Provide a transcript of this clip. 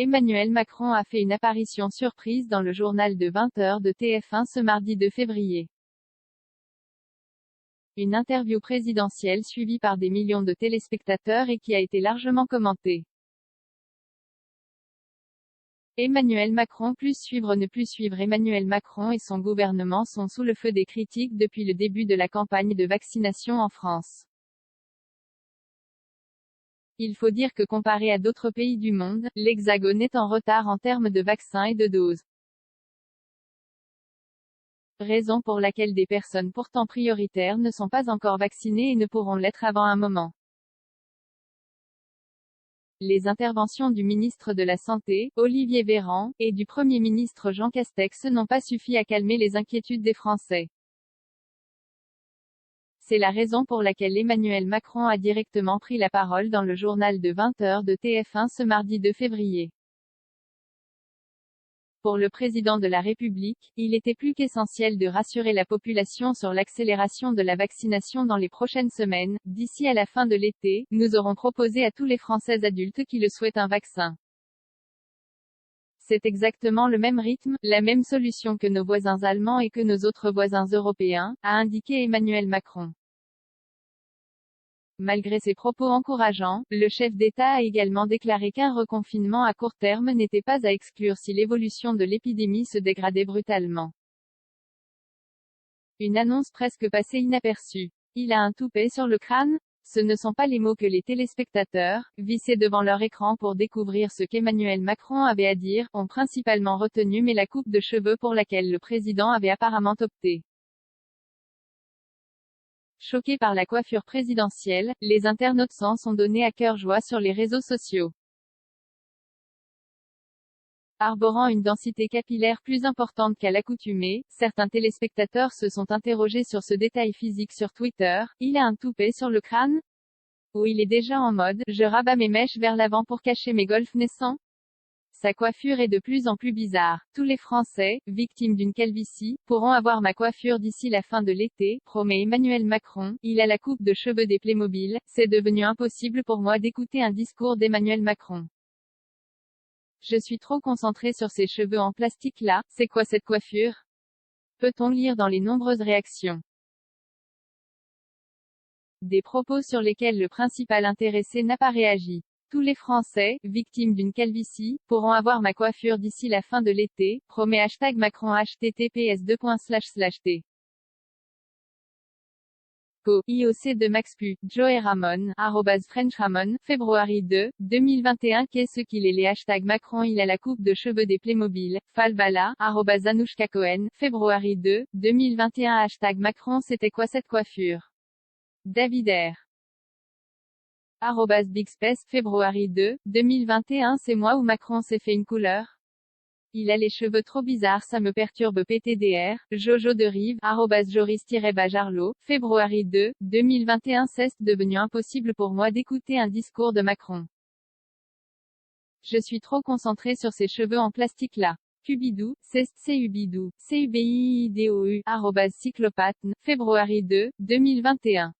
Emmanuel Macron a fait une apparition surprise dans le journal de 20h de TF1 ce mardi 2 février. Une interview présidentielle suivie par des millions de téléspectateurs et qui a été largement commentée. Emmanuel Macron plus suivre ne plus suivre. Emmanuel Macron et son gouvernement sont sous le feu des critiques depuis le début de la campagne de vaccination en France. Il faut dire que comparé à d'autres pays du monde, l'Hexagone est en retard en termes de vaccins et de doses. Raison pour laquelle des personnes pourtant prioritaires ne sont pas encore vaccinées et ne pourront l'être avant un moment. Les interventions du ministre de la Santé, Olivier Véran, et du Premier ministre Jean Castex n'ont pas suffi à calmer les inquiétudes des Français. C'est la raison pour laquelle Emmanuel Macron a directement pris la parole dans le journal de 20h de TF1 ce mardi 2 février. Pour le président de la République, il était plus qu'essentiel de rassurer la population sur l'accélération de la vaccination dans les prochaines semaines. D'ici à la fin de l'été, nous aurons proposé à tous les Français adultes qui le souhaitent un vaccin. C'est exactement le même rythme, la même solution que nos voisins allemands et que nos autres voisins européens, a indiqué Emmanuel Macron. Malgré ses propos encourageants, le chef d'État a également déclaré qu'un reconfinement à court terme n'était pas à exclure si l'évolution de l'épidémie se dégradait brutalement. Une annonce presque passée inaperçue. Il a un toupet sur le crâne? Ce ne sont pas les mots que les téléspectateurs, vissés devant leur écran pour découvrir ce qu'Emmanuel Macron avait à dire, ont principalement retenu mais la coupe de cheveux pour laquelle le président avait apparemment opté. Choqués par la coiffure présidentielle, les internautes s'en sont donnés à cœur joie sur les réseaux sociaux. Arborant une densité capillaire plus importante qu'à l'accoutumée, certains téléspectateurs se sont interrogés sur ce détail physique sur Twitter. Il a un toupet sur le crâne? Ou il est déjà en mode « je rabats mes mèches vers l'avant pour cacher mes golfs naissants ?» Sa coiffure est de plus en plus bizarre. Tous les Français, victimes d'une calvitie, pourront avoir ma coiffure d'ici la fin de l'été, promet Emmanuel Macron. Il a la coupe de cheveux des Playmobil. C'est devenu impossible pour moi d'écouter un discours d'Emmanuel Macron. Je suis trop concentré sur ces cheveux en plastique là. C'est quoi cette coiffure? Peut-on lire dans les nombreuses réactions. Des propos sur lesquels le principal intéressé n'a pas réagi. Tous les Français, victimes d'une calvitie, pourront avoir ma coiffure d'ici la fin de l'été, promet #Macron https://t. IOC de Maxpu, Joey Ramon, @FrenchRamon, février 2, 2021. Qu'est-ce qu'il est les #Macron? Il a la coupe de cheveux des Playmobil. Falbala, @Anouchka Cohen, février 2, 2021. #Macron c'était quoi cette coiffure? David R. @BigSpace, février 2, 2021. C'est moi ou Macron s'est fait une couleur? Il a les cheveux trop bizarres, ça me perturbe. PTDR, Jojo de Rive, @Joris-Bajarlo, février 2, 2021. C'est devenu impossible pour moi d'écouter un discours de Macron. Je suis trop concentré sur ces cheveux en plastique là. Cubidou, c'est Cubidou, CUBIDOU, @Cyclopathe, février 2, 2021.